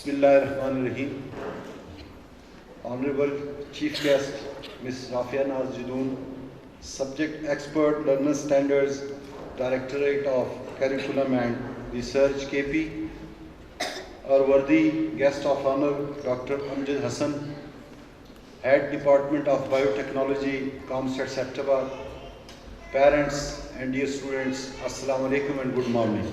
Bismillahirrahmanirrahim. Honorable Chief Guest, Ms. Rafia Naz Jidoon, Subject Expert Learner Standards, Directorate of Curriculum and Research KP, our worthy guest of honor, Dr. Amjad Hassan, Head Department of Biotechnology, ComStat September, parents and dear students, Assalamu alaikum and good morning.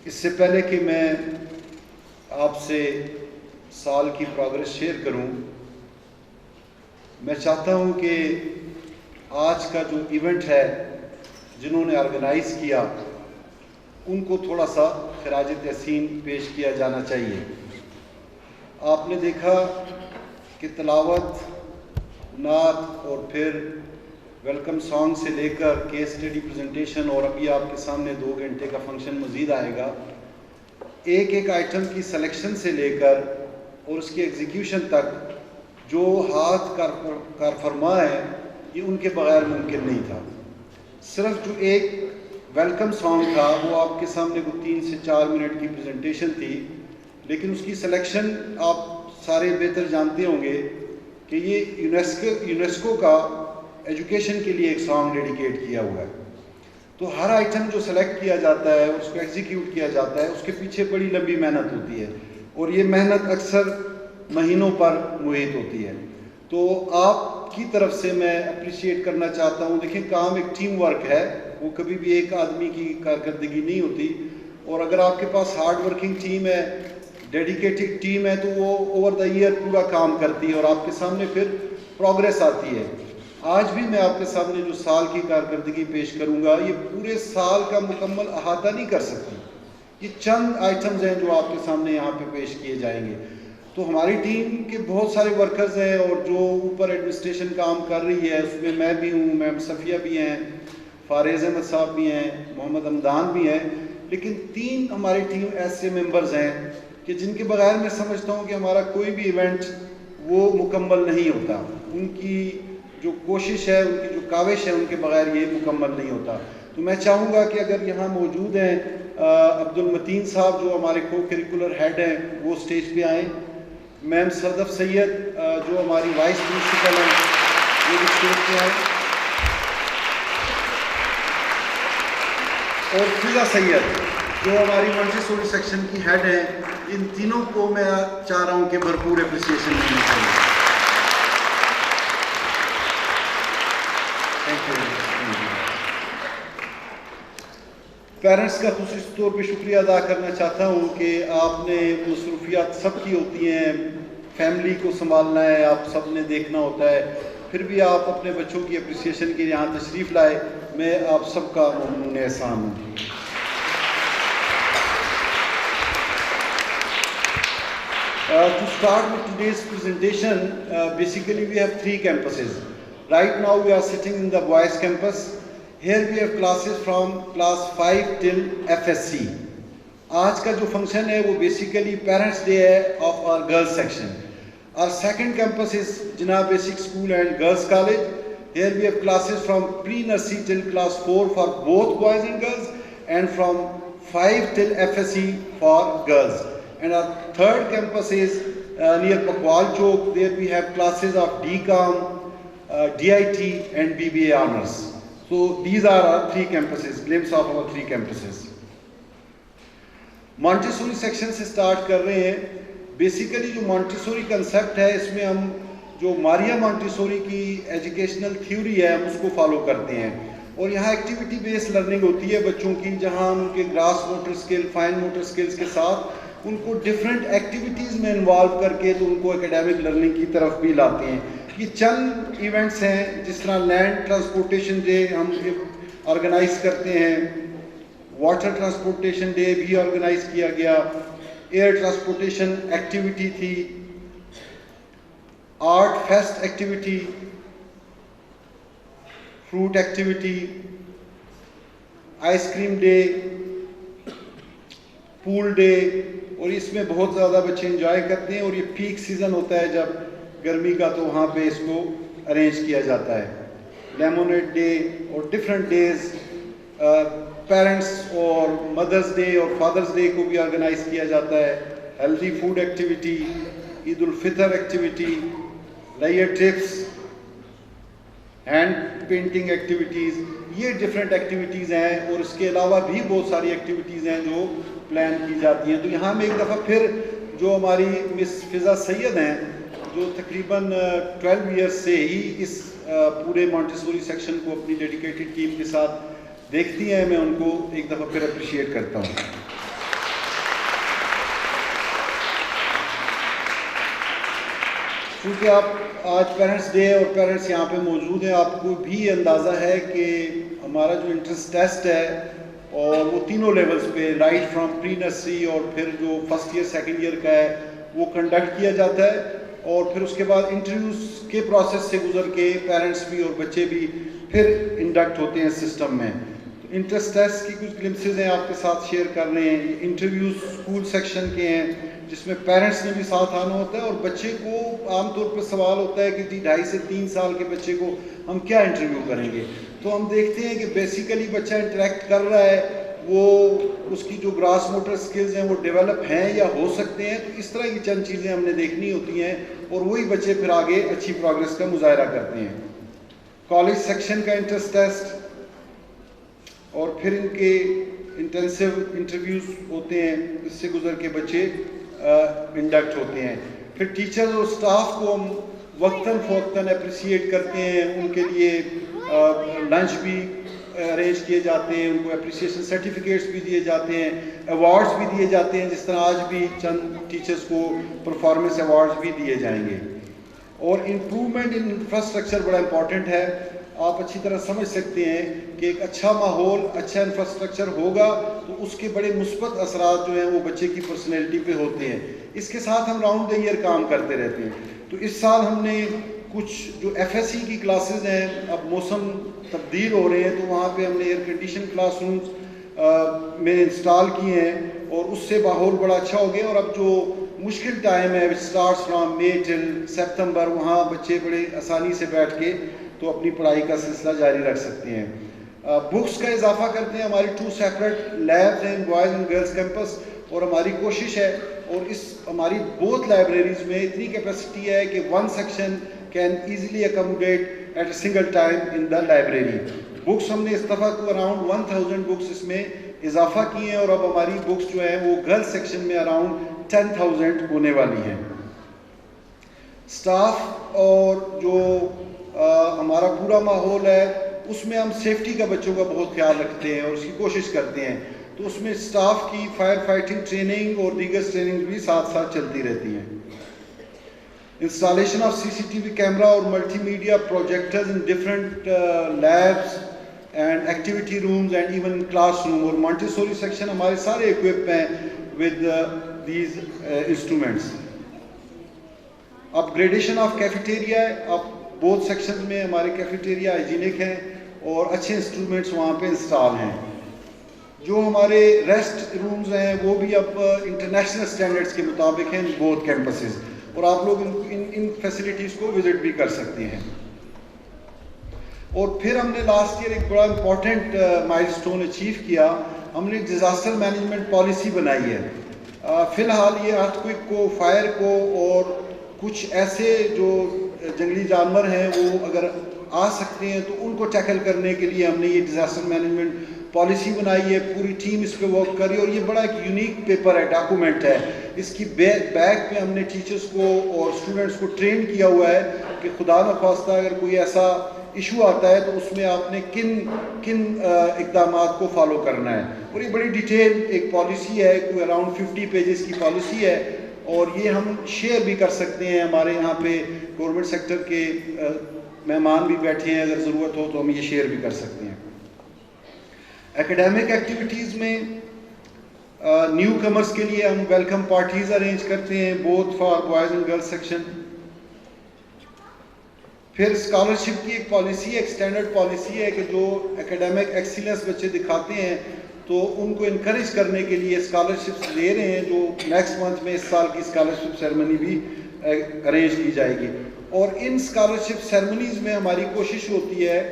اس سے پہلے کہ میں آپ سے سال کی progress share کروں، میں چاہتا ہوں کہ آج کا جو ایونٹ ہے جنہوں نے آرگنائز کیا ان کو تھوڑا سا خراج تحسین پیش کیا جانا چاہیے۔ آپ نے دیکھا کہ تلاوت، نعت اور پھر ویلکم سانگ سے لے کر کیس اسٹڈی پریزنٹیشن، اور ابھی آپ کے سامنے 2 گھنٹے کا فنکشن مزید آئے گا، ایک ایک آئٹم کی سلیکشن سے لے کر اور اس کی ایگزیکیوشن تک جو ہاتھ کار فرما ہے یہ ان کے بغیر ممکن نہیں تھا۔ صرف جو ایک ویلکم سانگ تھا وہ آپ کے سامنے کو 3 سے 4 منٹ کی پریزنٹیشن تھی، لیکن اس کی سلیکشن آپ سارے بہتر جانتے ہوں گے کہ یہ یونیسکو کا ایجوکیشن کے لیے ایک سانگ ڈیڈیکیٹ کیا ہوا ہے۔ تو ہر آئٹم جو سلیکٹ کیا جاتا ہے، اس کو ایگزیکیوٹ کیا جاتا ہے، اس کے پیچھے بڑی لمبی محنت ہوتی ہے، اور یہ محنت اکثر مہینوں پر محیط ہوتی ہے۔ تو آپ کی طرف سے میں اپریشیٹ کرنا چاہتا ہوں۔ دیکھیں، کام ایک ٹیم ورک ہے، وہ کبھی بھی ایک آدمی کی کارکردگی نہیں ہوتی، اور اگر آپ کے پاس ہارڈ ورکنگ ٹیم ہے، ڈیڈیکیٹڈ ٹیم ہے، تو وہ اوور دا ایئر پورا کام کرتی ہے اور آپ کے سامنے پھر پروگریس آتی ہے۔ آج بھی میں آپ کے سامنے جو سال کی کارکردگی پیش کروں گا، یہ پورے سال کا مکمل احاطہ نہیں کر سکتی، یہ چند آئٹمز ہیں جو آپ کے سامنے یہاں پہ پیش کیے جائیں گے۔ تو ہماری ٹیم کے بہت سارے ورکرز ہیں، اور جو اوپر ایڈمنسٹریشن کام کر رہی ہے اس میں میں بھی ہوں، میم صفیہ بھی ہیں، فارز احمد صاحب بھی ہیں، محمد حمدان بھی ہیں، لیکن 3 ہماری ٹیم ایسے ممبرز ہیں کہ جن کے بغیر میں سمجھتا ہوں کہ ہمارا کوئی بھی ایونٹ وہ مکمل نہیں ہوتا۔ ان کی جو کوشش ہے، ان کی جو کاوش ہے، ان کے بغیر یہ مکمل نہیں ہوتا۔ تو میں چاہوں گا کہ اگر یہاں موجود ہیں عبد المتین صاحب جو ہمارے کو کریکولر ہیڈ ہیں، وہ اسٹیج پہ آئیں۔ میم صدف سید جو ہماری وائس پرنسپل ہیں، وہ بھی اسٹیج پہ آئیں، اور فضا سید جو ہماری مونٹیسوری سیکشن کی ہیڈ ہیں۔ ان تینوں کو میں چاہ رہا ہوں کہ بھرپور اپریسیشن ملنی چاہیے۔ پیرنٹس کا خصوصی طور پہ شکریہ ادا کرنا چاہتا ہوں کہ آپ نے مصروفیات سب کی ہوتی ہیں، فیملی کو سنبھالنا ہے، آپ سب نے دیکھنا ہوتا ہے، پھر بھی آپ اپنے بچوں کی اپریسیشن کے لیے یہاں تشریف لائے، میں آپ سب کا ممنون احسان ہوں۔ To start with today's presentation, basically we have 3 campuses. Right now we are sitting in the boys campus. Here we have classes from class 5 till FSC. آج کا جو فنکشن ہے وہ بیسیکلی پیرنٹس ڈے ہے of our girls section. Our second campus is Jinnah Basic School and Girls College. Here we have classes from pre-nursery till class 4 for both boys and girls, and from 5 till FSC for girls. And our third campus is near Pakwal Chowk. There we have classes of DCOM, DIT and BBA honors. So these are our 3 campuses, glimpse of our 3 campuses. Montessori section سے start کر رہے ہیں۔ Basically جو Montessori concept ہے، اس میں ہم جو ماریا Montessori کی ایجوکیشنل تھیوری ہے ہم اس کو فالو کرتے ہیں، اور یہاں ایکٹیویٹی بیس لرننگ ہوتی ہے بچوں کی، جہاں ان کے گراس موٹر سکل، فائن موٹر سکلز کے ساتھ ان کو ڈفرینٹ ایکٹیویٹیز میں انوالو کر کے تو ان کو اکیڈیمک لرننگ کی طرف بھی لاتے ہیں۔ یہ چند ایونٹس ہیں، جس طرح لینڈ ٹرانسپورٹیشن ڈے ہم آرگنائز کرتے ہیں، واٹر ٹرانسپورٹیشن ڈے بھی آرگنائز کیا گیا، ایئر ٹرانسپورٹیشن ایکٹیویٹی تھی، art fest activity, fruit activity, ice cream day, pool day, اور اس میں بہت زیادہ بچے انجوائے کرتے ہیں، اور یہ پیک سیزن ہوتا ہے جب گرمی کا، تو وہاں پہ اس کو ارینج کیا جاتا ہے۔ لیمونیڈ ڈے اور ڈفرینٹ ڈیز پیرنٹس اور مدرس ڈے اور فادرس ڈے کو بھی آرگنائز کیا جاتا ہے. Healthy food activity, Eid al-Fitr activity, لیئر ٹرپس, ہینڈ پینٹنگ ایکٹیویٹیز, یہ ڈفرینٹ ایکٹیویٹیز ہیں. اور اس کے علاوہ بھی بہت ساری ایکٹیویٹیز ہیں جو پلان کی جاتی ہیں. تو یہاں میں ایک دفعہ پھر جو ہماری مس فضا سید ہیں, جو تقریباً 12 ایئرس سے ہی اس پورے مونٹیسوری سیکشن کو اپنی ڈیڈیکیٹڈ ٹیم کے ساتھ دیکھتی ہیں, میں ان کو ایک دفعہ پھر اپریشیٹ کرتا ہوں. کیونکہ آپ آج پیرنٹس ڈے اور پیرنٹس یہاں پہ موجود ہیں, آپ کو بھی اندازہ ہے کہ ہمارا جو انٹرنس ٹیسٹ ہے اور وہ تینوں لیولز پہ, رائٹ فرام پری نرسری اور پھر جو فرسٹ ایئر سیکنڈ ایئر کا ہے وہ کنڈکٹ کیا جاتا ہے. اور پھر اس کے بعد انٹرویوز کے پروسیس سے گزر کے پیرنٹس بھی اور بچے بھی پھر انڈکٹ ہوتے ہیں سسٹم میں. تو انٹرنس ٹیسٹ کی کچھ گلمسز ہیں آپ کے ساتھ شیئر کر رہے ہیں. انٹرویوز اسکول سیکشن کے ہیں جس میں پیرنٹس نے بھی ساتھ آنا ہوتا ہے, اور بچے کو عام طور پر سوال ہوتا ہے کہ جی 2.5 سے 3 سال کے بچے کو ہم کیا انٹرویو کریں گے. تو ہم دیکھتے ہیں کہ بیسیکلی بچہ انٹریکٹ کر رہا ہے, وہ اس کی جو گراس موٹر سکلز ہیں وہ ڈیولپ ہیں یا ہو سکتے ہیں. تو اس طرح کی چند چیزیں ہم نے دیکھنی ہوتی ہیں, اور وہی بچے پھر آگے اچھی پروگرس کا مظاہرہ کرتے ہیں. کالج سیکشن کا انٹرنس ٹیسٹ, اور پھر ان کے انٹینسو انٹرویوز ہوتے ہیں, اس سے گزر کے بچے انڈکٹ ہوتے ہیں. پھر ٹیچرز اور اسٹاف کو ہم وقتاً فوقتاً اپریسیٹ کرتے ہیں, ان کے لیے لنچ بھی ارینج کیے جاتے ہیں, ان کو اپریسیشن سرٹیفکیٹس بھی دیے جاتے ہیں, ایوارڈز بھی دیے جاتے ہیں, جس طرح آج بھی چند ٹیچرز کو پرفارمنس ایوارڈز بھی دیے جائیں گے. اور امپرومنٹ ان انفراسٹرکچر بڑا امپورٹنٹ ہے. آپ اچھی طرح سمجھ سکتے ہیں کہ ایک اچھا ماحول, اچھا انفراسٹرکچر ہوگا تو اس کے بڑے مثبت اثرات جو ہیں وہ بچے کی پرسنالٹی پہ ہوتے ہیں. اس کے ساتھ ہم راؤنڈ دا ایئر کام کرتے رہتے ہیں. تو اس سال ہم نے کچھ جو ایف ایس سی کی کلاسز ہیں, اب موسم تبدیل ہو رہے ہیں تو وہاں پہ ہم نے ایئر کنڈیشن کلاس رومز میں انسٹال کیے ہیں, اور اس سے ماحول بڑا اچھا ہو گیا. اور اب جو مشکل ٹائم ہے وچ اسٹارٹس فرام مئی ٹل سپتمبر, وہاں بچے بڑے آسانی سے بیٹھ کے تو اپنی پڑھائی کا سلسلہ جاری رکھ سکتے ہیں. بکس کا اضافہ کرتے ہیں. ہماری 2 سیپریٹ لیبز ہیں, بوائز اینڈ گرلز کیمپس, اور ہماری کوشش ہے, اور اس ہماری بوتھ لائبریریز میں اتنی کیپیسٹی ہے کہ 1 section can easily accommodate at a single time in the library. Books ہم نے اس دفعہ کو اراؤنڈ 1000 بکس اس میں اضافہ کیے ہیں, اور اب ہماری بکس جو ہیں وہ گرلز سیکشن میں اراؤنڈ 10,000 ہونے والی ہیں. اسٹاف اور جو ہمارا پورا ماحول ہے اس میں ہم سیفٹی کا بچوں کا بہت خیال رکھتے ہیں اور اس کی کوشش کرتے ہیں. تو اس میں اسٹاف کی فائر فائٹنگ ٹریننگ اور دیگر ٹریننگ بھی ساتھ ساتھ چلتی رہتی ہیں. انسٹالیشن آف CCTV کیمرا اور multi media projectors in different labs and activity rooms and even class room. اور مونٹیسوری سیکشن ہمارے سارے اکوپ ہیں with these instruments. Up gradation of cafeteria ہے. اب بہت سیکشنز میں ہمارے کیفیٹیریا ہائیجینک ہیں اور اچھے انسٹرومنٹس وہاں پہ انسٹال ہیں. جو ہمارے ریسٹ رومز ہیں وہ بھی اب انٹرنیشنل اسٹینڈرڈس کے مطابق ہیں بہت کیمپسز, اور آپ لوگ ان فیسلٹیز کو وزٹ بھی کر سکتے ہیں. اور پھر ہم نے لاسٹ ایئر ایک بڑا امپورٹنٹ مائل سٹون اچیو کیا. ہم نے ڈیزاسٹر مینجمنٹ پالیسی بنائی ہے. فی الحال یہ ارتھ کوئک کو, فائر کو اور کچھ ایسے جو جنگلی جانور ہیں وہ اگر آ سکتے ہیں تو ان کو ٹیکل کرنے کے لیے ہم نے یہ ڈیزاسٹر مینجمنٹ پالیسی بنائی ہے. پوری ٹیم اس پہ ورک کر رہی ہے, اور یہ بڑا ایک یونیک پیپر ہے, ڈاکومنٹ ہے. اس کی بیک پہ ہم نے ٹیچرز کو اور اسٹوڈنٹس کو ٹرین کیا ہوا ہے کہ خدا نخواستہ اگر کوئی ایسا ایشو آتا ہے تو اس میں آپ نے کن اقدامات کو فالو کرنا ہے. اور یہ بڑی ڈیٹیل ایک پالیسی ہے, کوئی اراؤنڈ 50 پیجز کی پالیسی ہے, اور یہ ہم شیئر بھی کر سکتے ہیں. ہمارے یہاں پہ گورنمنٹ سیکٹر کے مہمان بھی بیٹھے ہیں, اگر ضرورت ہو تو ہم یہ شیئر بھی کر سکتے ہیں. ایکیڈیمک ایکٹیویٹیز میں نیو کمرز کے لیے ہم ویلکم پارٹیز ارینج کرتے ہیں both for boys and girls section. پھر اسکالرشپ کی ایک پالیسی ہے, ایک اسٹینڈرڈ پالیسی ہے کہ جو ایکیڈیمک ایکسیلنس بچے دکھاتے ہیں تو ان کو انکریج کرنے کے لیے اسکالرشپس دے رہے ہیں, جو نیکسٹ منتھ میں اس سال کی اسکالرشپ سیرمنی بھی ارینج کی جائے گی. اور ان اسکالرشپ سیرمنیز میں ہماری کوشش ہوتی ہے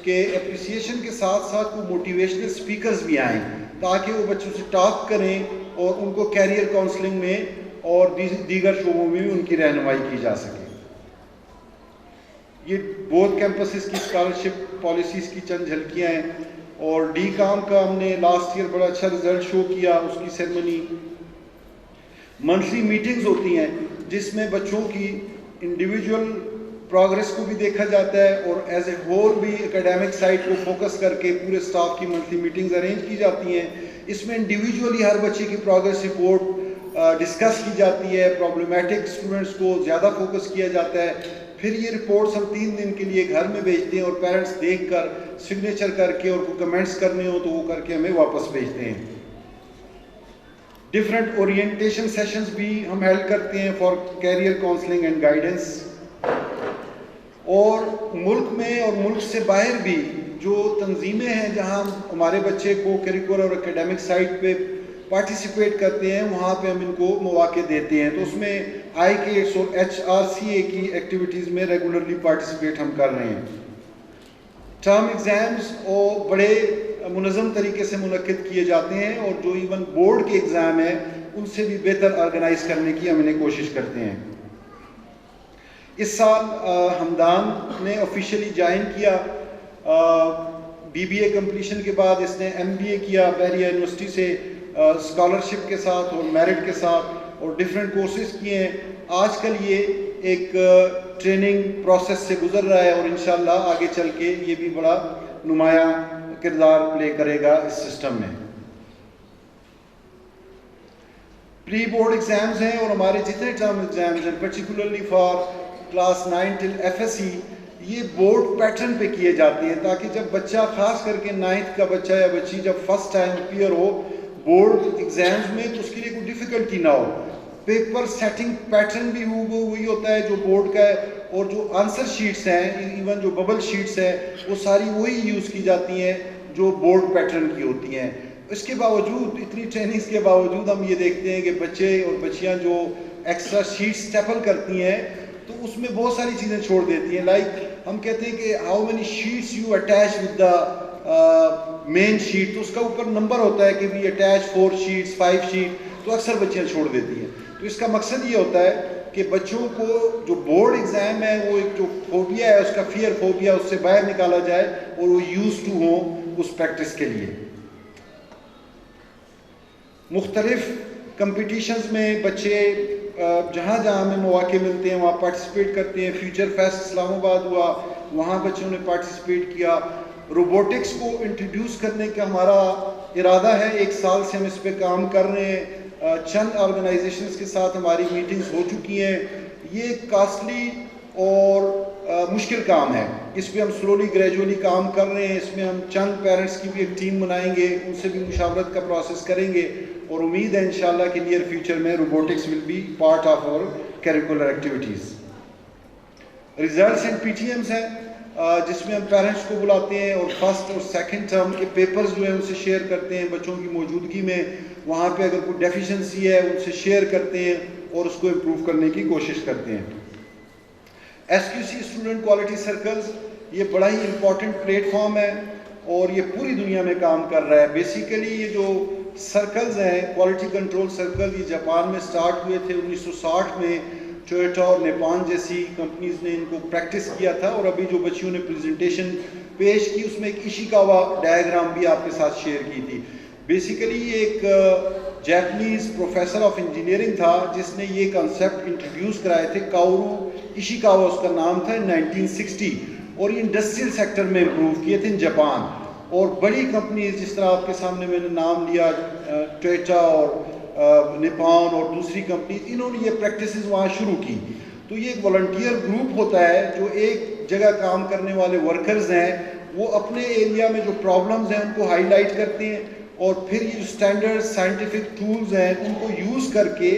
کہ اپریسیشن کے ساتھ ساتھ کوئی موٹیویشنل اسپیکرز بھی آئیں تاکہ وہ بچوں سے ٹاک کریں اور ان کو کیریئر کاؤنسلنگ میں اور دیگر شعبوں میں بھی ان کی رہنمائی کی جا سکے. یہ بہت کیمپسز کی اسکالرشپ پالیسیز کی چند جھلکیاں ہیں. اور ڈی کام کا ہم نے لاسٹ ایئر بڑا اچھا رزلٹ شو کیا. اس کی سیرمنی منتھلی میٹنگز ہوتی ہیں جس میں بچوں کی انڈیویجول پروگرس کو بھی دیکھا جاتا ہے اور ایز اے ہول بھی اکیڈیمک سائڈ کو فوکس کر کے پورے اسٹاف کی منتھلی میٹنگز ارینج کی جاتی ہیں. اس میں انڈیویجولی ہر بچے کی پروگرس رپورٹ ڈسکس کی جاتی ہے. پرابلمیٹک اسٹوڈنٹس کو زیادہ فوکس کیا جاتا ہے. پھر یہ رپورٹس ہم 3 دن کے لیے گھر میں بھیجتے ہیں اور پیرنٹس دیکھ کر سگنیچر کر کے اور کوئی کمنٹس کرنے ہوں تو وہ کر کے ہمیں واپس بھیجتے ہیں. ڈفرینٹ اورینٹیشن سیشنز بھی ہم ہیلڈ کرتے ہیں for career counselling and guidance. اور ملک میں اور ملک سے باہر بھی جو تنظیمیں ہیں جہاں ہمارے بچے کو کریکولر اور اکیڈیمک سائٹ پہ پارٹیسپیٹ کرتے ہیں وہاں پہ ہم ان کو مواقع دیتے ہیں. تو اس میں آئی کیٹس اور HRCA کی ایکٹیویٹیز میں ریگولرلی پارٹیسپیٹ ہم کر رہے ہیں. ٹرم ایگزامز اور بڑے منظم طریقے سے منعقد کیے جاتے ہیں اور جو ایون بورڈ کے ایگزام ہیں ان سے بھی بہتر آرگنائز کرنے کی ہم انہیں کوشش کرتے ہیں. اس سال حمدان نے آفیشیلی جوائن کیا. BBA کمپلیشن کے بعد اس نے MBA کیا بحریہ یونیورسٹی سے اسکالرشپ کے ساتھ اور میرٹ کے ساتھ اور ڈفرینٹ کورسز کیے ہیں. آج کل یہ ایک ٹریننگ پروسیس سے گزر رہا ہے اور انشاءاللہ آگے چل کے یہ بھی بڑا نمایاں کردار پلے کرے گا اس سسٹم میں. پری بورڈ ایگزامز ہیں اور ہمارے جتنے ٹرم ایگزامز ہیں particularly for class 9 till FSE یہ بورڈ پیٹرن پہ کیے جاتے ہیں تاکہ جب بچہ خاص کر کے 9th کا بچہ یا بچی جب فرسٹ ٹائم اپیئر ہو بورڈ ایگزامز میں تو اس کے لیے کوئی ڈیفیکلٹی نہ ہو. پیپر سیٹنگ پیٹرن بھی وہی ہوتا ہے جو بورڈ کا ہے اور جو آنسر شیٹس ہیں ایون جو ببل شیٹس ہیں وہ ساری وہی یوز کی جاتی ہیں جو بورڈ پیٹرن کی ہوتی ہیں. اس کے باوجود اتنی ٹریننگز کے باوجود ہم یہ دیکھتے ہیں کہ بچے اور بچیاں جو ایکسٹرا شیٹس ٹیپل کرتی ہیں تو اس میں بہت ساری چیزیں چھوڑ دیتی ہیں. لائک ہم کہتے ہیں کہ how many sheets you attach with the main sheet تو اس کا اوپر نمبر ہوتا ہے کہ وی اٹیچ 4 شیٹس 5 شیٹ تو اکثر بچیاں چھوڑ دیتی ہیں. تو اس کا مقصد یہ ہوتا ہے کہ بچوں کو جو بورڈ ایگزام ہے وہ ایک جو فوبیا ہے اس کا فیئر فوبیا اس سے باہر نکالا جائے اور وہ یوز ٹو ہوں اس پریکٹس کے لیے. مختلف کمپٹیشنز میں بچے جہاں جہاں ہمیں مواقع ملتے ہیں وہاں پارٹیسپیٹ کرتے ہیں. فیوچر فیسٹ اسلام آباد ہوا وہاں بچوں نے پارٹیسپیٹ کیا. روبوٹکس کو انٹروڈیوس کرنے کا ہمارا ارادہ ہے. 1 سال سے ہم اس پہ کام کر رہے ہیں. چند آرگنائزیشنز کے ساتھ ہماری میٹنگز ہو چکی ہیں. یہ کاسٹلی اور مشکل کام ہے. اس پہ ہم سلولی گریجولی کام کر رہے ہیں. اس میں ہم چند پیرنٹس کی بھی ایک ٹیم بنائیں گے ان سے بھی مشاورت کا پروسیس کریں گے اور امید ہے انشاءاللہ کہ نیئر فیوچر میں robotics will be part of our curricular activities. Results and PTMs ہیں جس میں ہم پیرنٹس کو بلاتے ہیں اور فرسٹ اور سیکنڈ ٹرم کے پیپرز جو ہیں ان سے شیئر کرتے ہیں بچوں کی موجودگی میں. وہاں پہ اگر کوئی ڈیفیشنسی ہے ان سے شیئر کرتے ہیں اور اس کو امپروو کرنے کی کوشش کرتے ہیں. SQC اسٹوڈنٹ کوالٹی سرکلز یہ بڑا ہی امپورٹنٹ پلیٹ فارم ہے اور یہ پوری دنیا میں کام کر رہا ہے. بیسیکلی یہ جو سرکلز ہیں کوالٹی کنٹرول سرکل یہ جاپان میں سٹارٹ ہوئے تھے 1960 میں. ٹویوٹا اور نیپان جیسی کمپنیز نے ان کو پریکٹس کیا تھا اور ابھی جو بچیوں نے پریزنٹیشن پیش کی اس میں ایک ایشیکاوا ڈائیگرام بھی آپ کے ساتھ شیئر کی تھی. بیسیکلی یہ ایک جاپنیز پروفیسر آف انجینئرنگ تھا جس نے یہ کنسیپٹ انٹروڈیوس کرائے تھے. کاورو ایشیکاوا اس کا نام تھا 1960 اور یہ انڈسٹریل سیکٹر میں امپروو کیے تھے جاپان. اور بڑی کمپنیز جس طرح آپ کے سامنے میں نے نام لیا ٹویوٹا اور نیپان اور دوسری کمپنیز انہوں نے یہ پریکٹسز وہاں شروع کی. تو یہ ایک والنٹیئر گروپ ہوتا ہے جو ایک جگہ کام کرنے والے ورکرز ہیں وہ اپنے ایریا میں جو پرابلمز ہیں ان کو ہائی لائٹ کرتے ہیں اور پھر یہ جو اسٹینڈرڈ سائنٹیفک ٹولز ہیں ان کو یوز کر کے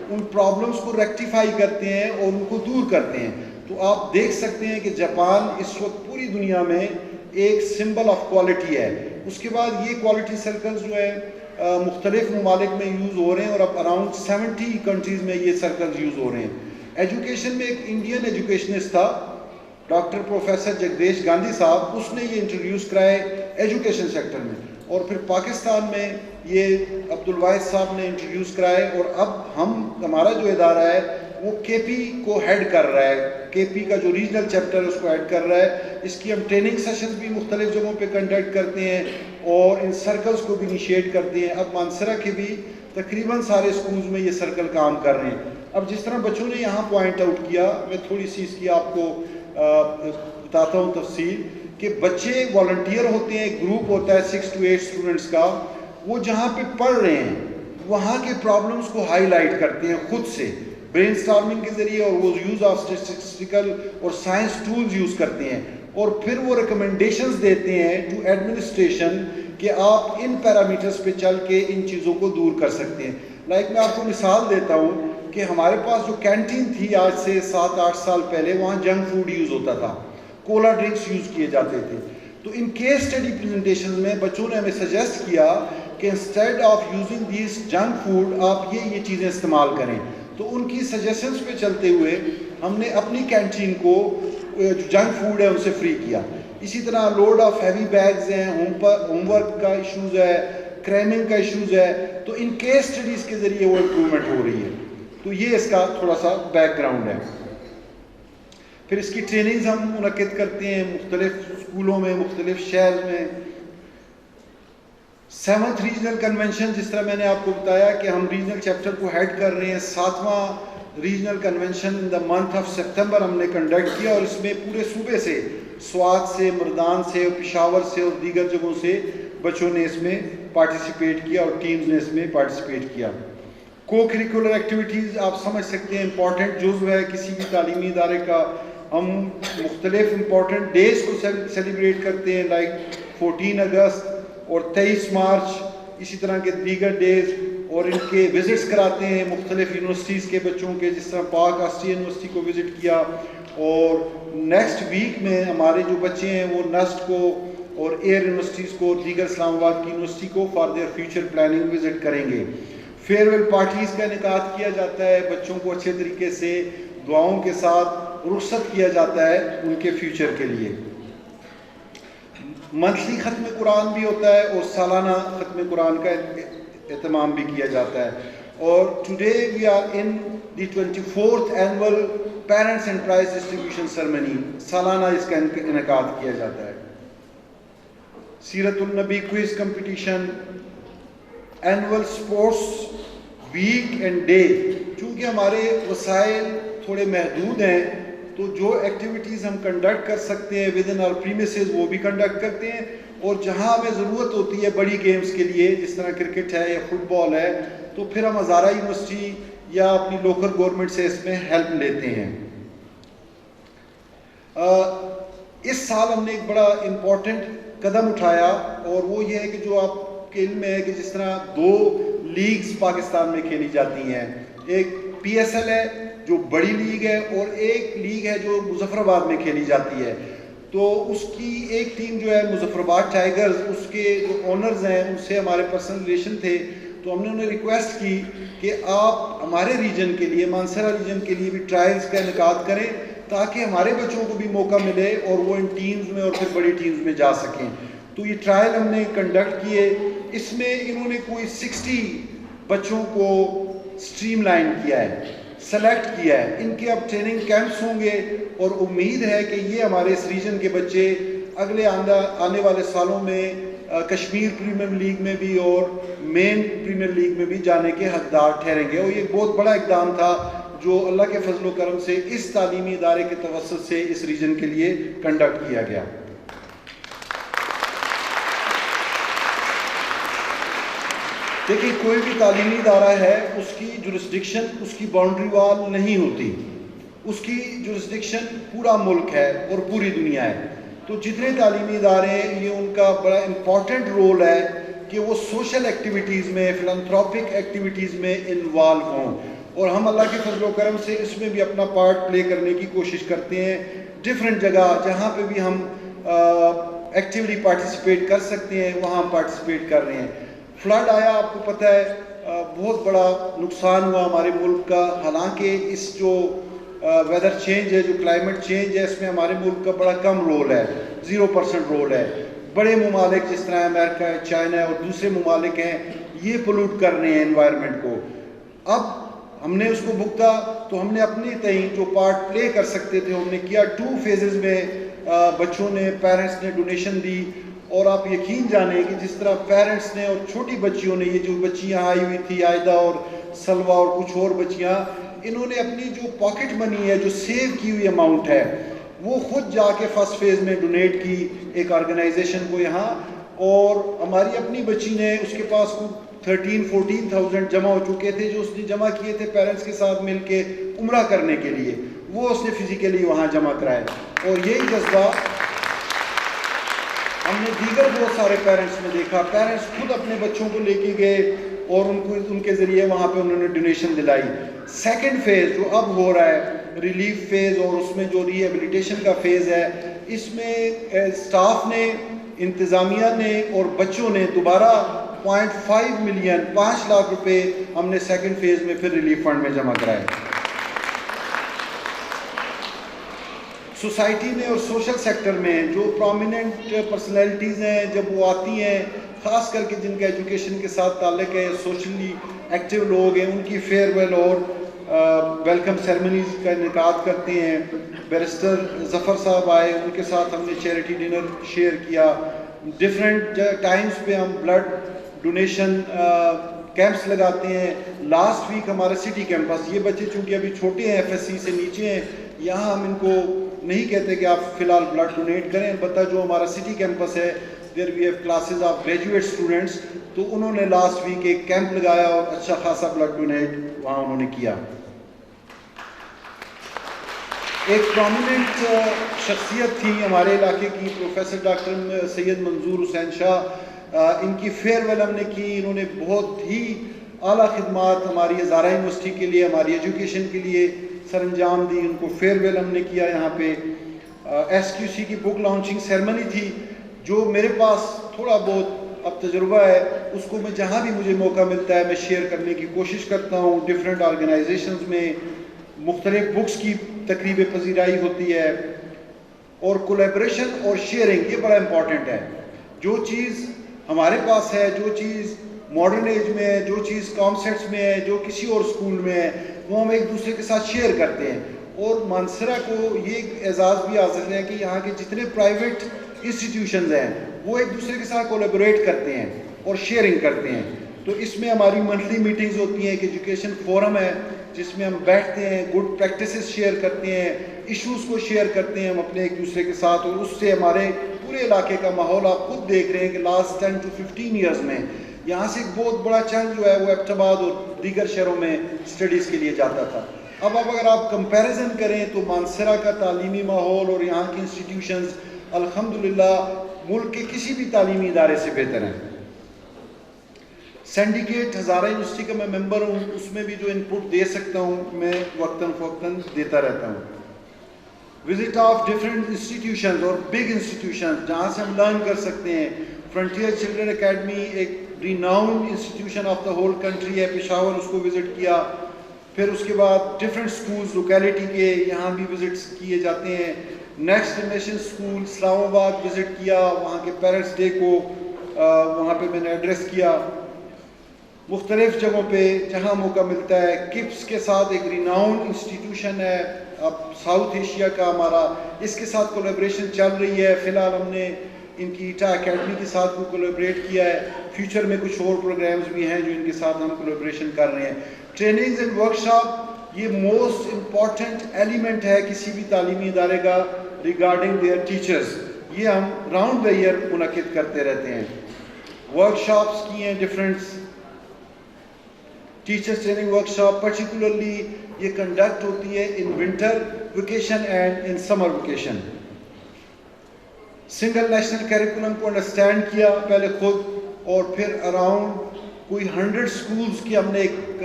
ان پرابلمز کو ریکٹیفائی کرتے ہیں اور ان کو دور کرتے ہیں. تو آپ دیکھ سکتے ہیں کہ جاپان اس وقت پوری دنیا میں ایک سمبل آف کوالٹی ہے. اس کے بعد یہ کوالٹی سرکلز جو ہے مختلف ممالک میں یوز ہو رہے ہیں اور اب اراؤنڈ 70 کنٹریز میں یہ سرکلز یوز ہو رہے ہیں. ایجوکیشن میں ایک انڈین ایجوکیشنسٹ تھا ڈاکٹر پروفیسر جگدیش گاندھی صاحب، اس نے یہ انٹروڈیوس کرائے ایجوکیشن سیکٹر میں، اور پھر پاکستان میں یہ عبدالواحد صاحب نے انٹروڈیوس کرائے، اور اب ہمارا جو ادارہ ہے وہ کے پی کو ہیڈ کر رہا ہے، کے پی کا جو ریجنل چیپٹر ہے اس کو ہیڈ کر رہا ہے۔ اس کی ہم ٹریننگ سیشنز بھی مختلف جگہوں پہ کنڈکٹ کرتے ہیں اور ان سرکلز کو بھی انیشیٹ کرتے ہیں۔ اب مانسرہ کے بھی تقریباً سارے اسکولز میں یہ سرکل کام کر رہے ہیں۔ اب جس طرح بچوں نے یہاں پوائنٹ آؤٹ کیا، میں تھوڑی سی اس کی آپ کو بتاتا ہوں تفصیل، کہ بچے والنٹیئر ہوتے ہیں، گروپ ہوتا ہے 6 to 8 اسٹوڈنٹس کا، وہ جہاں پہ پڑھ رہے ہیں وہاں کے پرابلمس کو ہائی لائٹ کرتے ہیں خود سے برین اسٹارمنگ کے ذریعے، اور وہ یوز آف اسٹیٹسٹیکل اور سائنس ٹولز یوز کرتے ہیں، اور پھر وہ ریکمنڈیشنز دیتے ہیں ٹو ایڈمنسٹریشن کہ آپ ان پیرامیٹرز پہ چل کے ان چیزوں کو دور کر سکتے ہیں۔ لائک میں آپ کو مثال دیتا ہوں کہ ہمارے پاس جو کینٹین تھی آج سے 7-8 سال پہلے، وہاں جنک فوڈ یوز ہوتا تھا، کولا ڈرنکس یوز کیے جاتے تھے۔ تو ان کیس اسٹڈی پریزنٹیشن میں بچوں نے ہمیں سجیسٹ کیا کہ instead of using these junk food آپ یہ چیزیں استعمال کریں۔ تو ان کی سجیشنز پہ چلتے ہوئے ہم نے اپنی کینٹین کو جو جنک فوڈ ہے ان سے فری کیا۔ اسی طرح لوڈ آف ہیوی بیگز ہیں، ہوم ورک کا ایشوز ہے، کریمنگ کا ایشوز ہے، تو ان کیس اسٹڈیز کے ذریعے وہ امپرومنٹ ہو رہی ہے۔ تو یہ اس کا تھوڑا سا بیک گراؤنڈ ہے۔ پھر اس کی ٹریننگز ہم منعقد کرتے ہیں مختلف اسکولوں میں، مختلف شہر میں۔ 7th ریجنل کنونشن، جس طرح میں نے آپ کو بتایا کہ ہم ریجنل چیپٹر کو ہیڈ کر رہے ہیں، 7واں regional convention in the month of September ہم نے کنڈکٹ کیا، اور اس میں پورے صوبے سے، سوات سے، مردان سے، پشاور سے اور دیگر جگہوں سے بچوں نے اس میں پارٹیسپیٹ کیا اور ٹیمز نے اس میں پارٹیسپیٹ کیا۔ کو کریکولر ایکٹیویٹیز آپ سمجھ سکتے ہیں امپورٹنٹ جزو ہے کسی بھی تعلیمی ادارے کا۔ ہم مختلف امپورٹنٹ ڈیز کو سیلیبریٹ کرتے ہیں، لائک 14 اگست اور 23 مارچ، اسی طرح کے دیگر ڈیز، اور ان کے وزٹس کراتے ہیں مختلف یونیورسٹیز کے بچوں کے، جس طرح پاک آسٹریہ یونیورسٹی کو وزٹ کیا، اور نیکسٹ ویک میں ہمارے جو بچے ہیں وہ نسٹ کو اور ایئر یونیورسٹیز کو، دیگر اسلام آباد کی یونیورسٹی کو for their future planning visit کریں گے۔ فیئر ویل پارٹیز کا انعقاد کیا جاتا ہے، بچوں کو اچھے طریقے سے دعاؤں کے ساتھ رخصت کیا جاتا ہے ان کے فیوچر کے لیے۔ منتھلی ختم قرآن بھی ہوتا ہے اور سالانہ ختم قرآن کا اہتمام بھی کیا جاتا ہے۔ اور today we are in the 24th annual parents and prize distribution ceremony, سالانہ اس کا انعقاد کیا جاتا ہے۔ سیرت النبی quiz competition, annual sports week and day. چونکہ ہمارے وسائل تھوڑے محدود ہیں تو جو ایکٹیویٹیز ہم کنڈکٹ کر سکتے ہیں ود ان آور پریمیسز وہ بھی کنڈکٹ کرتے ہیں، اور جہاں ہمیں ضرورت ہوتی ہے بڑی گیمز کے لیے جس طرح کرکٹ ہے یا فٹ بال ہے تو پھر ہم ہزارہ یونیورسٹی یا اپنی لوکل گورنمنٹ سے اس میں ہیلپ لیتے ہیں۔ اس سال ہم نے ایک بڑا امپورٹنٹ قدم اٹھایا، اور وہ یہ ہے کہ جو آپ کے علم میں ہے کہ جس طرح 2 لیگز پاکستان میں کھیلی جاتی ہیں، ایک پی ایس ایل ہے جو بڑی لیگ ہے، اور ایک لیگ ہے جو مظفر آباد میں کھیلی جاتی ہے۔ تو اس کی ایک ٹیم جو ہے مظفر آباد ٹائیگرز، اس کے جو اونرز ہیں ان سے ہمارے پرسنل ریلیشن تھے، تو ہم نے انہیں ریکویسٹ کی کہ آپ ہمارے ریجن کے لیے، مانسرہ ریجن کے لیے بھی ٹرائلز کا انعقاد کریں تاکہ ہمارے بچوں کو بھی موقع ملے اور وہ ان ٹیمز میں اور پھر بڑی ٹیمز میں جا سکیں۔ تو یہ ٹرائل ہم نے کنڈکٹ کیے، اس میں انہوں نے کوئی 60 بچوں کو سٹریم لائن کیا ہے، سلیکٹ کیا ہے۔ ان کے اب ٹریننگ کیمپس ہوں گے، اور امید ہے کہ یہ ہمارے اس ریجن کے بچے اگلے آنے والے سالوں میں کشمیر پریمیئر لیگ میں بھی اور مین پریمیئر لیگ میں بھی جانے کے حقدار ٹھہریں گے۔ اور یہ بہت بڑا اقدام تھا جو اللہ کے فضل و کرم سے اس تعلیمی ادارے کے توسط سے اس ریجن کے لیے کنڈکٹ کیا گیا۔ دیکھیے کوئی بھی تعلیمی ادارہ ہے، اس کی جورسڈکشن، اس کی باؤنڈری وال نہیں ہوتی، اس کی جورسڈکشن پورا ملک ہے اور پوری دنیا ہے۔ تو جتنے تعلیمی ادارے ہیں یہ ان کا بڑا امپورٹنٹ رول ہے کہ وہ سوشل ایکٹیویٹیز میں، فلانتھروپک ایکٹیویٹیز میں انوالو ہوں، اور ہم اللہ کے فضل و کرم سے اس میں بھی اپنا پارٹ پلے کرنے کی کوشش کرتے ہیں۔ ڈفرینٹ جگہ جہاں پہ بھی ہم ایکٹیولی پارٹیسپیٹ کر سکتے ہیں وہاں ہم پارٹیسپیٹ کر رہے ہیں۔ فلڈ آیا، آپ کو پتہ ہے بہت بڑا نقصان ہوا ہمارے ملک کا، حالانکہ اس جو ویدر چینج ہے، جو کلائمیٹ چینج ہے، اس میں ہمارے ملک کا بڑا کم رول ہے، 0% رول ہے. بڑے ممالک جس طرح امریکہ ہے، چائنا ہے اور دوسرے ممالک ہیں، یہ پولوٹ کر رہے ہیں انوائرمنٹ کو. اب ہم نے اس کو بھگتا تو ہم نے اپنے تئیں جو پارٹ پلے کر سکتے تھے ہم نے کیا. 2 فیزز میں بچوں نے، پیرنٹس نے ڈونیشن دی، اور آپ یقین جانیں کہ جس طرح پیرنٹس نے اور چھوٹی بچیوں نے، یہ جو بچی یہاں آئی ہوئی تھی عائدہ اور سلوہ اور کچھ اور بچیاں، انہوں نے اپنی جو پاکٹ منی ہے، جو سیو کی ہوئی اماؤنٹ ہے، وہ خود جا کے فرسٹ فیز میں ڈونیٹ کی ایک آرگنائزیشن کو یہاں. اور ہماری اپنی بچی نے، اس کے پاس 13-14,000 جمع ہو چکے تھے جو اس نے جمع کیے تھے پیرنٹس کے ساتھ مل کے عمرہ کرنے کے لیے، وہ اس نے فزیکلی وہاں جمع کرائے. اور یہی جذبہ ہم نے دیگر بہت سارے پیرنٹس میں دیکھا. پیرنٹس خود اپنے بچوں کو لے کے گئے اور ان کے ذریعے وہاں پہ انہوں نے ڈونیشن دلائی. سیکنڈ فیز جو اب ہو رہا ہے، ریلیف فیز، اور اس میں جو ری ایبلیٹیشن کا فیز ہے، اس میں اسٹاف نے، انتظامیہ نے اور بچوں نے دوبارہ 0.5 ملین 5 لاکھ روپے ہم نے سیکنڈ فیز میں پھر ریلیف فنڈ میں جمع کرائے. سوسائٹی میں اور سوشل سیکٹر میں جو پرومیننٹ پرسنالٹیز ہیں، جب وہ آتی ہیں، خاص کر کے جن کا ایجوکیشن کے ساتھ تعلق ہے، سوشلی ایکٹیو لوگ ہیں، ان کی فیئر ویل اور ویلکم سیرمنیز کا انعقاد کرتے ہیں. بیرسٹر ظفر صاحب آئے، ان کے ساتھ ہم نے چیریٹی ڈنر شیئر کیا. ڈفرینٹ ٹائمز پہ ہم بلڈ ڈونیشن کیمپس لگاتے ہیں. لاسٹ ویک ہمارا سٹی کیمپس، یہ بچے چونکہ ابھی چھوٹے ہیں، FSC سے نیچے ہیں، یہاں ہم ان کو نہیں کہتے کہ آپ فی الحال بلڈ ڈونیٹ کریں، البتہ جو ہمارا سٹی کیمپس ہے there we have classes of graduate students, تو انہوں نے لاسٹ ویک ایک کیمپ لگایا اور اچھا خاصا بلڈ ڈونیٹ وہاں انہوں نے کیا. ایک پرومیننٹ شخصیت تھی ہمارے علاقے کی، پروفیسر ڈاکٹر سید منظور حسین شاہ. ان کی فیئر ویل ہم نے کی. انہوں نے بہت ہی اعلیٰ خدمات ہماری ہزارہ یونیورسٹی کے لیے، ہماری ایجوکیشن کے لیے سر انجام دی. ان کو فیئر ویل ہم نے کیا یہاں پہ. SQC کی بک لانچنگ سیرمنی تھی، جو میرے پاس تھوڑا بہت اب تجربہ ہے، اس کو میں جہاں بھی مجھے موقع ملتا ہے میں شیئر کرنے کی کوشش کرتا ہوں. ڈفرینٹ آرگنائزیشنز میں مختلف بکس کی تقریب پذیرائی ہوتی ہے، اور کولیبریشن اور شیئرنگ یہ بڑا امپورٹنٹ ہے. جو چیز ہمارے پاس ہے، جو چیز ماڈرن ایج میں ہے، جو چیز کانسیپٹس میں ہے، جو کسی اور سکول میں ہے، وہ ہم ایک دوسرے کے ساتھ شیئر کرتے ہیں. اور مانسرا کو یہ اعزاز بھی حاصل ہے کہ یہاں کے جتنے پرائیویٹ انسٹیٹیوشنز ہیں وہ ایک دوسرے کے ساتھ کولیبریٹ کرتے ہیں اور شیئرنگ کرتے ہیں. تو اس میں ہماری منتھلی میٹنگز ہوتی ہیں، ایک ایجوکیشن فورم ہے جس میں ہم بیٹھتے ہیں، گڈ پریکٹسز شیئر کرتے ہیں، ایشوز کو شیئر کرتے ہیں ہم اپنے ایک دوسرے کے ساتھ. اور اس سے ہمارے پورے علاقے کا ماحول آپ خود دیکھ رہے ہیں کہ لاسٹ 10 to 15 ایئرز میں یہاں سے ایک بہت بڑا چنک جو ہے وہ ایبٹ آباد اور دیگر شہروں میں اسٹڈیز کے لیے جاتا تھا. اب اگر آپ کمپیریزن کریں تو مانسرا کا تعلیمی ماحول اور یہاں کی انسٹیٹیوشنز الحمدللہ ملک کے کسی بھی تعلیمی ادارے سے بہتر ہیں. سینڈیکیٹ ہزارہ یونیورسٹی کا میں ممبر ہوں، اس میں بھی جو ان پٹ دے سکتا ہوں میں وقتاً فوقتاً دیتا رہتا ہوں. وزٹ آف ڈفرینٹ انسٹیٹیوشنز اور بگ انسٹیٹیوشنز جہاں سے ہم لرن کر سکتے ہیں. فرنٹیئر چلڈرن اکیڈمی ایک renowned institution of the whole country ہے، پشاور اس کو وزٹ کیا. پھر اس کے بعد ڈفرینٹ اسکولز لوکیلٹی کے یہاں بھی وزٹس کیے جاتے ہیں. نیکسٹ جنریشن اسکول اسلام آباد وزٹ کیا، وہاں کے پیرنٹس ڈے کو وہاں پہ میں نے ایڈریس کیا. مختلف جگہوں پہ جہاں موقع ملتا ہے. کپس کے ساتھ ایک ریناؤنڈ انسٹیٹیوشن ہے اب ساؤتھ ایشیا کا ہمارا، اس کے ساتھ کولیبریشن چل رہی ہے. فی الحال ہم نے ان کی ایٹا اکیڈمی کے ساتھ کولیبریٹ کیا ہے. فیوچر میں کچھ اور پروگرامز بھی ہیں جو ان کے ساتھ ہم کولیبریشن کر رہے ہیں. ٹریننگز اینڈ ورکشاپ یہ موسٹ امپورٹنٹ ایلیمنٹ ہے کسی بھی تعلیمی ادارے کا ریگارڈنگ دیئر ٹیچرز. یہ ہم راؤنڈ دا ایئر منعقد کرتے رہتے ہیں. ورکشاپس کی ہیں different teachers training workshop, particularly یہ کنڈکٹ ہوتی ہے in winter vacation and in summer vacation. Single national curriculum کو انڈرسٹینڈ کیا پہلے خود، اور پھر اراؤنڈ کوئی 100 سکولز کی ہم نے ایک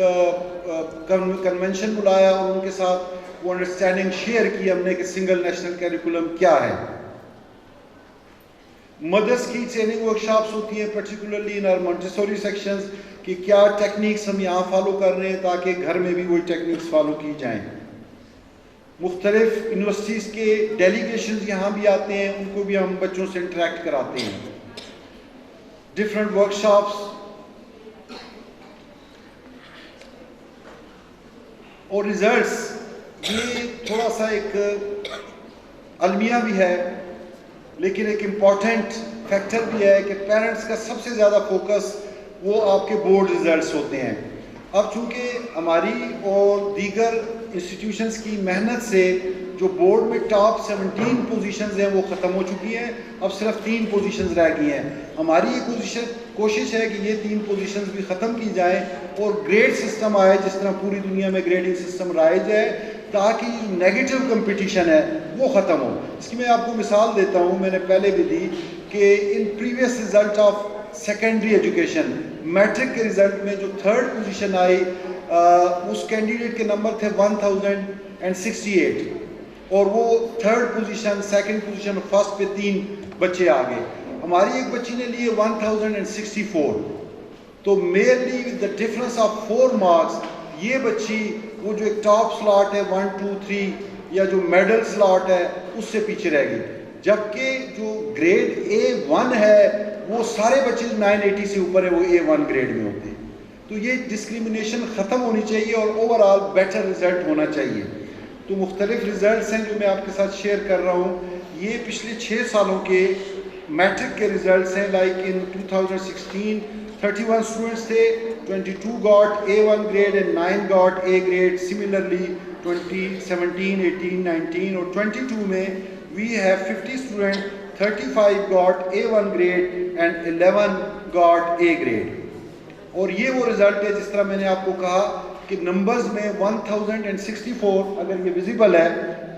کنونشن بلایا اور ان کے ساتھ وہ انڈرسٹینڈنگ شیئر کی ہم نے کہ سنگل نیشنل کیریکولم کیا ہے. مدرس کی ٹریننگ ورکشاپس ہوتی ہیں particularly in our Montessori sections کہ کیا ٹیکنیکس ہم یہاں فالو کر رہے ہیں تاکہ گھر میں بھی وہی ٹیکنیکس فالو کی جائیں. مختلف یونیورسٹیز کے ڈیلیگیشنز یہاں بھی آتے ہیں, ان کو بھی ہم بچوں سے انٹریکٹ کراتے ہیں. ڈفرینٹ ورکشاپس اور ریزلٹس, یہ تھوڑا سا ایک المیہ بھی ہے لیکن ایک امپورٹنٹ فیکٹر بھی ہے کہ پیرنٹس کا سب سے زیادہ فوکس وہ آپ کے بورڈ ریزلٹس ہوتے ہیں. اب چونکہ ہماری اور دیگر انسٹیٹیوشنز کی محنت سے جو بورڈ میں ٹاپ 17 پوزیشنز ہیں وہ ختم ہو چکی ہیں, اب صرف 3 پوزیشنز رہ گئی ہیں. ہماری یہ کوشش ہے کہ یہ 3 پوزیشنز بھی ختم کی جائیں اور گریڈ سسٹم آئے جس طرح پوری دنیا میں گریڈنگ سسٹم رائج ہے, تاکہ نیگیٹو کمپٹیشن ہے وہ ختم ہو. اس کی میں آپ کو مثال دیتا ہوں, میں نے پہلے بھی دی کہ in previous result of secondary education matric کے رزلٹ میں جو 3rd پوزیشن آئی اس کینڈیڈیٹ کے نمبر تھے 1068 اور وہ 3rd پوزیشن 2nd پوزیشن اور 1st پہ 3 بچے آ گئے. ہماری ایک بچی نے لیے 1064, تو merely with the difference of 4 marks یہ بچی وہ جو ایک ٹاپ سلاٹ ہے 1 2 3 یا جو میڈل سلاٹ ہے اس سے پیچھے رہ گئی, جبکہ جو گریڈ A1 ہے وہ سارے بچے 980 سے اوپر ہے وہ A1 گریڈ میں ہوتے ہیں. تو یہ ڈسکریمنیشن ختم ہونی چاہیے اور اوور آل بیٹر رزلٹ ہونا چاہیے. تو مختلف رزلٹس ہیں جو میں آپ کے ساتھ شیئر کر رہا ہوں, یہ پچھلے 6 سالوں کے میٹرک کے رزلٹس ہیں. لائک ان 2016 31 اسٹوڈنٹس تھے, 22 got A1 grade and 9 got A grade. Similarly 2017 18 19 اور 22 میں we have 50 students, 35 got A1 grade and 11 got A grade. اور یہ وہ رزلٹ ہے جس طرح میں نے آپ کو کہا کہ نمبرز میں 1064 اگر یہ ویزیبل ہے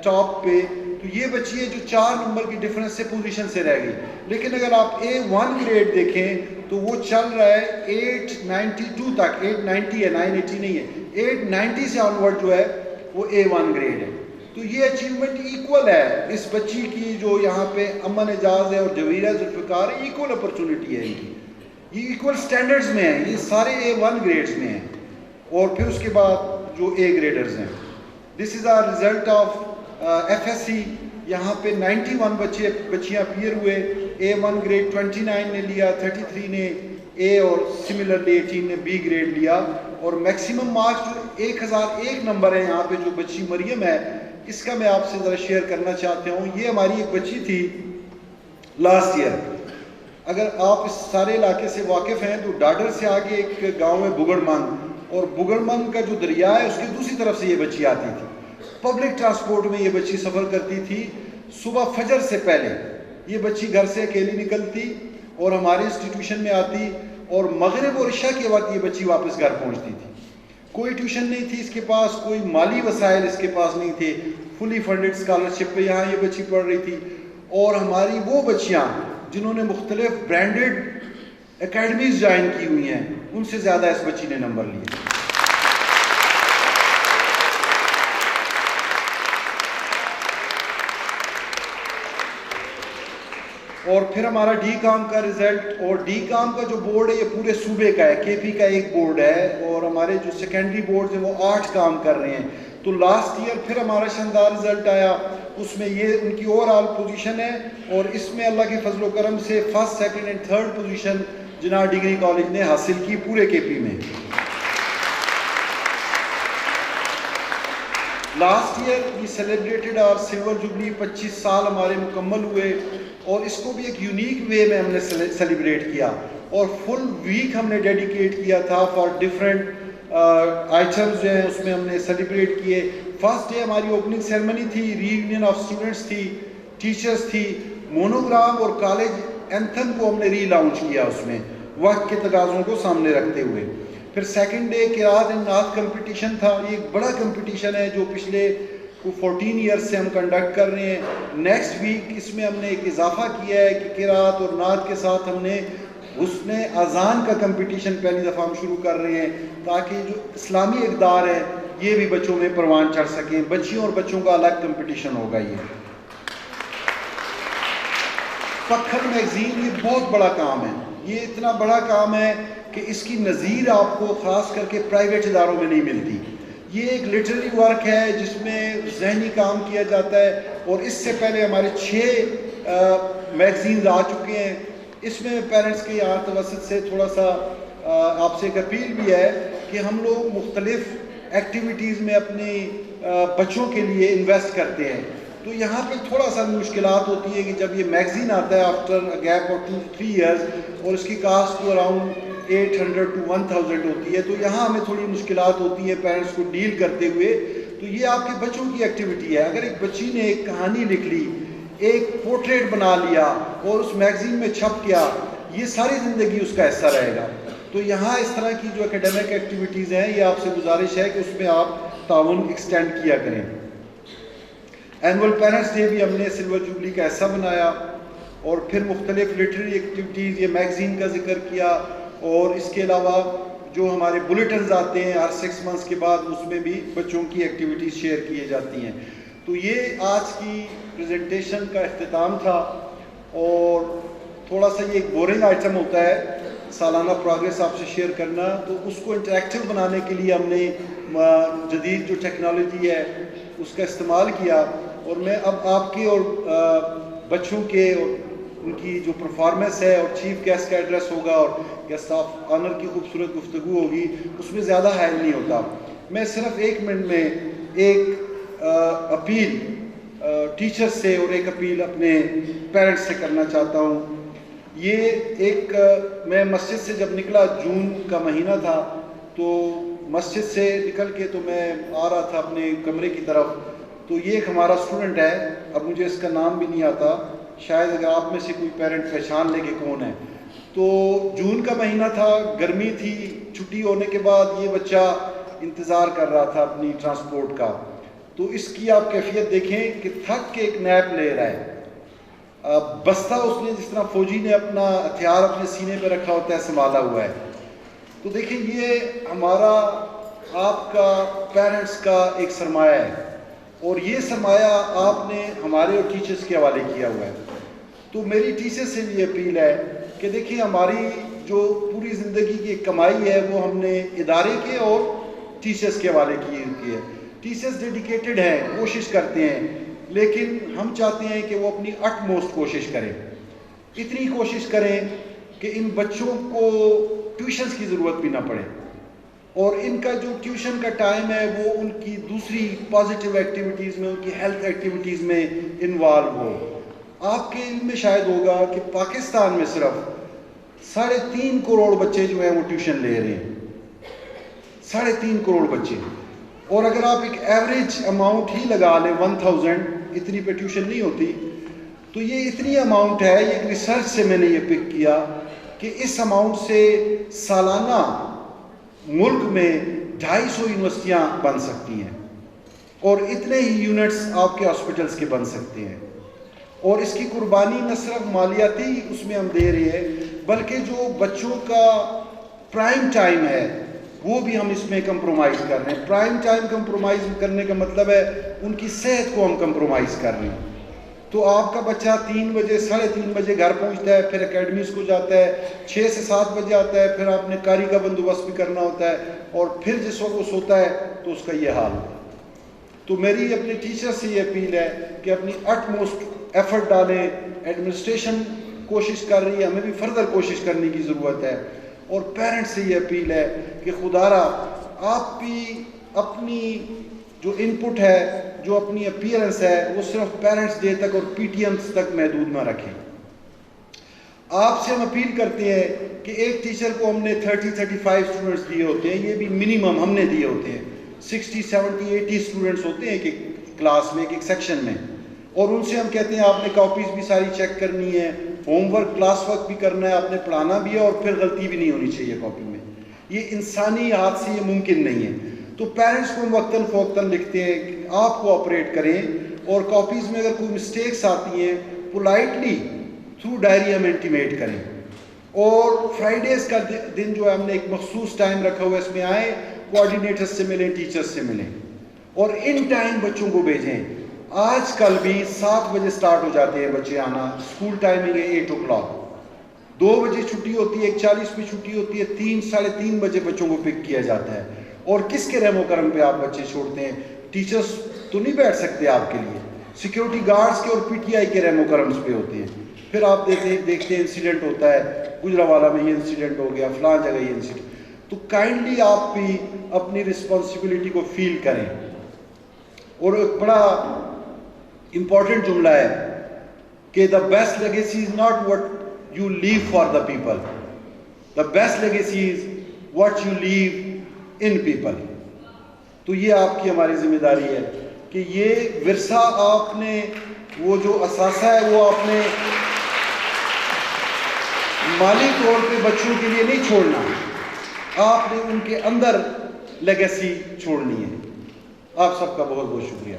ٹاپ پہ, تو یہ بچی ہے جو 4 نمبر کی ڈفرنس سے پوزیشن سے رہ گئی. لیکن اگر آپ A1 گریڈ دیکھیں تو وہ چل رہا ہے 892 تک, 890 ہے 980 نہیں ہے, 890 سے آنورڈ جو ہے وہ A1 گریڈ ہے. تو یہ اچیومنٹ ایکول ہے اس بچی کی جو یہاں پہ امن اعجاز ہے اور جویرہ ذوالفقار ہے, ایکول اپرچونٹی ہے ان کی, یہ ایکول سٹینڈرڈز میں ہیں, یہ سارے A1 گریڈز میں ہیں اور پھر اس کے بعد جو A گریڈرز ہیں. دس از آر رزلٹ آف FSC. یہاں پہ 91 بچیاں اپیئر ہوئے, A1 گریڈ 29 نے لیا, 33 نے A اور سملرلی 18 نے B گریڈ لیا. اور میکسیمم مارکس جو 1001 نمبر ہے یہاں پہ جو بچی مریم ہے, اس کا میں آپ سے ذرا شیئر کرنا چاہتا ہوں. یہ ہماری ایک بچی تھی لاسٹ ایئر. اگر آپ اس سارے علاقے سے واقف ہیں تو ڈاڈر سے آگے ایک گاؤں ہے بگڑمن, اور بگڑمن کا جو دریا ہے اس کی دوسری طرف سے یہ بچی آتی تھی. پبلک ٹرانسپورٹ میں یہ بچی سفر کرتی تھی. صبح فجر سے پہلے یہ بچی گھر سے اکیلی نکلتی اور ہمارے انسٹیٹیوشن میں آتی, اور مغرب اور عشاء کے وقت یہ بچی واپس گھر پہنچتی تھی. کوئی ٹیوشن نہیں تھی اس کے پاس, کوئی مالی وسائل اس کے پاس نہیں تھے, فلی فنڈڈ اسکالرشپ پہ یہاں یہ بچی پڑھ رہی تھی. اور ہماری وہ بچیاں جنہوں نے مختلف برانڈڈ اکیڈمیز جوائن کی ہوئی ہیں, ان سے زیادہ اس بچی نے نمبر لیے. اور پھر ہمارا ڈی کام کا رزلٹ, اور ڈی کام کا جو بورڈ ہے یہ پورے صوبے کا ہے, کے پی کا ایک بورڈ ہے, اور ہمارے جو سیکنڈری بورڈز ہیں وہ 8 کام کر رہے ہیں. تو لاسٹ ایئر پھر ہمارا شاندار رزلٹ آیا, اس میں یہ ان کی اوور آل پوزیشن ہے, اور اس میں اللہ کے فضل و کرم سے 1st 2nd and 3rd position Jinnah degree college نے حاصل کی پورے کے پی میں. Last year we celebrated our silver jubilee, 25 سال ہمارے مکمل ہوئے, اور اس کو بھی ایک یونیک وے میں ہم نے سیلیبریٹ کیا, اور فل ویک ہم نے ڈیڈیکیٹ کیا تھا فار ڈفرینٹ آئٹمز جو ہیں اس میں ہم نے سیلیبریٹ کیے. فرسٹ ڈے ہماری اوپننگ سیرمنی تھی, ری یونین آف اسٹوڈنٹس تھی, ٹیچرس تھی, مونوگرام اور کالج اینتھم کو ہم نے ری لانچ کیا اس میں وقت کے تقاضوں کو سامنے رکھتے ہوئے. پھر سیکنڈ ڈے قرات اینڈ نعت کمپٹیشن تھا. یہ ایک بڑا کمپٹیشن ہے جو پچھلے 14 ایئرس سے ہم کنڈکٹ کر رہے ہیں. نیکسٹ ویک اس میں ہم نے ایک اضافہ کیا ہے کہ قرات اور نعت کے ساتھ ہم نے حسن اذان کا کمپٹیشن پہلی دفعہ ہم شروع کر رہے ہیں, تاکہ جو اسلامی اقدار ہے یہ بھی بچوں میں پروان چڑھ سکیں. بچیوں اور بچوں کا الگ کمپٹیشن ہوگا. یہ پکھر میگزین یہ بہت بڑا کام ہے, یہ اتنا بڑا کام ہے کہ اس کی نظیر آپ کو خاص کر کے پرائیویٹ اداروں میں نہیں ملتی. یہ ایک لٹرری ورک ہے جس میں ذہنی کام کیا جاتا ہے، اور اس سے پہلے ہمارے 6 میگزینز آ چکے ہیں. اس میں پیرنٹس کے یہاں توسط سے تھوڑا سا آپ سے ایک اپیل بھی ہے کہ ہم لوگ مختلف ایکٹیویٹیز میں اپنی بچوں کے لیے انویسٹ کرتے ہیں. تو یہاں پہ تھوڑا سا مشکلات ہوتی ہے کہ جب یہ میگزین آتا ہے آفٹر گیپ آف 2-3 ایئرز، اور اس کی کاسٹ تو اراؤنڈ 800 to 1000 ہوتی ہے، تو یہاں ہمیں تھوڑی مشکلات ہوتی ہیں پیرنٹس کو ڈیل کرتے ہوئے. تو یہ آپ کے بچوں کی ایکٹیویٹی ہے. اگر ایک بچی نے ایک کہانی لکھ لی، ایک پورٹریٹ بنا لیا اور اس میگزین میں چھپ گیا، یہ ساری زندگی اس کا حصہ رہے گا. تو یہاں اس طرح کی جو اکیڈیمک ایکٹیویٹیز ہیں، یہ آپ سے گزارش ہے کہ اس میں آپ تعاون ایکسٹینڈ کیا کریں. اینول پیرنٹس ڈے بھی ہم نے سلور جوبلی کا حصہ بنایا، اور پھر مختلف لٹریری ایکٹیویٹیز، یہ میگزین کا ذکر کیا، اور اس کے علاوہ جو ہمارے بلیٹنز آتے ہیں ہر 6 منتھس کے بعد، اس میں بھی بچوں کی ایکٹیویٹیز شیئر کیے جاتی ہیں. تو یہ آج کی پریزنٹیشن کا اختتام تھا، اور تھوڑا سا یہ ایک بورنگ آئٹم ہوتا ہے سالانہ پروگریس آپ سے شیئر کرنا، تو اس کو انٹریکٹیو بنانے کے لیے ہم نے جدید جو ٹیکنالوجی ہے اس کا استعمال کیا. اور میں اب آپ کے اور بچوں کے اور ان کی جو پرفارمنس ہے، اور چیف گیسٹ کا ایڈریس ہوگا اور گیسٹ آف آنر کی خوبصورت گفتگو ہوگی، اس میں زیادہ حائل نہیں ہوتا. میں صرف 1 منٹ میں ایک اپیل ٹیچر سے اور ایک اپیل اپنے پیرنٹس سے کرنا چاہتا ہوں. یہ میں مسجد سے جب نکلا، جون کا مہینہ تھا، تو مسجد سے نکل کے تو میں آ رہا تھا اپنے کمرے کی طرف. تو یہ ایک ہمارا اسٹوڈنٹ ہے، اب مجھے اس کا نام بھی نہیں آتا، شاید اگر آپ میں سے کوئی پیرنٹ پہچان لے کہ کون ہے. تو جون کا مہینہ تھا، گرمی تھی، چھٹی ہونے کے بعد یہ بچہ انتظار کر رہا تھا اپنی ٹرانسپورٹ کا. تو اس کی آپ کیفیت دیکھیں کہ تھک کے ایک نیپ لے رہا ہے. بستہ اس نے جس طرح فوجی نے اپنا ہتھیار اپنے سینے پہ رکھا ہوتا ہے سنبھالا ہوا ہے. تو دیکھیں یہ ہمارا آپ کا پیرنٹس کا ایک سرمایہ ہے، اور یہ سرمایہ آپ نے ہمارے اور ٹیچرز کے حوالے کیا ہوا ہے. تو میری ٹیچر سے بھی اپیل ہے کہ دیکھیں ہماری جو پوری زندگی کی کمائی ہے وہ ہم نے ادارے کے اور ٹیچرز کے حوالے کی ہے. ٹیچرز ڈیڈیکیٹڈ ہیں، کوشش کرتے ہیں، لیکن ہم چاہتے ہیں کہ وہ اپنی اٹ موسٹ کوشش کریں، اتنی کوشش کریں کہ ان بچوں کو ٹیوشنز کی ضرورت بھی نہ پڑے، اور ان کا جو ٹیوشن کا ٹائم ہے وہ ان کی دوسری پازیٹیو ایکٹیویٹیز میں، ان کی ہیلتھ ایکٹیویٹیز میں انوالو ہو. آپ کے علم میں شاید ہوگا کہ پاکستان میں صرف 3.5 کروڑ بچے جو ہیں وہ ٹیوشن لے رہے ہیں، 3.5 کروڑ بچے. اور اگر آپ ایک ایوریج اماؤنٹ ہی لگا لیں 1000، اتنی پہ ٹیوشن نہیں ہوتی، تو یہ اتنی اماؤنٹ ہے. یہ ریسرچ سے میں نے یہ پک کیا کہ اس اماؤنٹ سے سالانہ ملک میں 250 یونیورسٹیاں بن سکتی ہیں، اور اتنے ہی یونٹس آپ کے ہاسپٹلس کے بن سکتے ہیں. اور اس کی قربانی نہ صرف مالیاتی اس میں ہم دے رہے ہیں، بلکہ جو بچوں کا پرائم ٹائم ہے وہ بھی ہم اس میں کمپرومائز کر رہے ہیں. پرائم ٹائم کمپرومائز کرنے کا مطلب ہے ان کی صحت کو ہم کمپرومائز کر رہے ہیں. تو آپ کا بچہ 3 بجے 3:30 بجے گھر پہنچتا ہے، پھر اکیڈمیز کو جاتا ہے، 6 سے 7 بجے آتا ہے، پھر آپ نے قاری کا بندوبست بھی کرنا ہوتا ہے، اور پھر جس وقت وہ سوتا ہے تو اس کا یہ حال ہے. تو میری اپنے ٹیچر سے یہ اپیل ہے کہ اپنی اٹ موسٹ ایفرٹ ڈالیں. ایڈمنسٹریشن کوشش کر رہی ہے، ہمیں بھی فردر کوشش کرنے کی ضرورت ہے. اور پیرنٹس سے یہ اپیل ہے کہ خدا را آپ بھی اپنی جو ان پٹ ہے، جو اپنی اپیئرنس ہے، وہ صرف پیرنٹس ڈے تک اور پی ٹی ایمز تک محدود نہ رکھیں. آپ سے ہم اپیل کرتے ہیں کہ ایک ٹیچر کو ہم نے 30-35 اسٹوڈنٹس دیے ہوتے ہیں، یہ بھی منیمم ہم نے دیے ہوتے ہیں. 60-70-80 اسٹوڈنٹس ہوتے ہیں ایک کلاس میں، ایک سیکشن میں، اور ان سے ہم کہتے ہیں آپ نے کاپیز بھی ساری چیک کرنی ہے، ہوم ورک کلاس ورک بھی کرنا ہے، آپ نے پڑھانا بھی ہے، اور پھر غلطی بھی نہیں ہونی چاہیے کاپی میں. یہ انسانی ہاتھ سے یہ ممکن نہیں ہے. تو پیرنٹس کو ہم وقتاً فوقتاً لکھتے ہیں کہ آپ کوآپریٹ کریں، اور کاپیز میں اگر کوئی مسٹیکس آتی ہیں پولائٹلی تھرو ڈائری ہم انٹیمیٹ کریں. اور فرائیڈیز کا دن جو ہے ہم نے ایک مخصوص ٹائم رکھا ہوا ہے، اس میں آئیں، کوآرڈینیٹرز سے ملیں، ٹیچرز سے ملیں، اور ان ٹائم بچوں کو بھیجیں. آج کل بھی 7 بجے سٹارٹ ہو جاتے ہیں بچے آنا، اسکول ٹائمنگ ہے 8 o'clock، 2 بجے چھٹی ہوتی ہے، 1:40 پہ چھٹی ہوتی ہے، 3-3:30 بجے بچوں کو پک کیا جاتا ہے. اور کس کے رحم و کرم پہ آپ بچے چھوڑتے ہیں؟ ٹیچرز تو نہیں بیٹھ سکتے آپ کے لیے، سیکیورٹی گارڈز کے اور پی ٹی آئی کے رحم و کرم پہ ہوتے ہیں. پھر آپ دیکھتے ہیں انسیڈنٹ ہوتا ہے، گجرانوالہ میں یہ انسیڈنٹ ہو گیا، فلاں جگہ یہ انسیڈنٹ. تو کائنڈلی آپ بھی اپنی رسپانسبلٹی کو فیل کریں. اور ایک بڑا امپورٹنٹ جملہ ہے کہ the best legacy is not what you leave for the people, the best legacy is what you leave in people. تو یہ آپ کی ہماری ذمہ داری ہے کہ یہ ورثہ آپ نے، وہ جو اثاثہ ہے وہ آپ نے مالی طور پہ بچوں کے لیے نہیں چھوڑنا، آپ نے ان کے اندر لیگیسی چھوڑنی ہے. آپ سب کا بہت بہت شکریہ.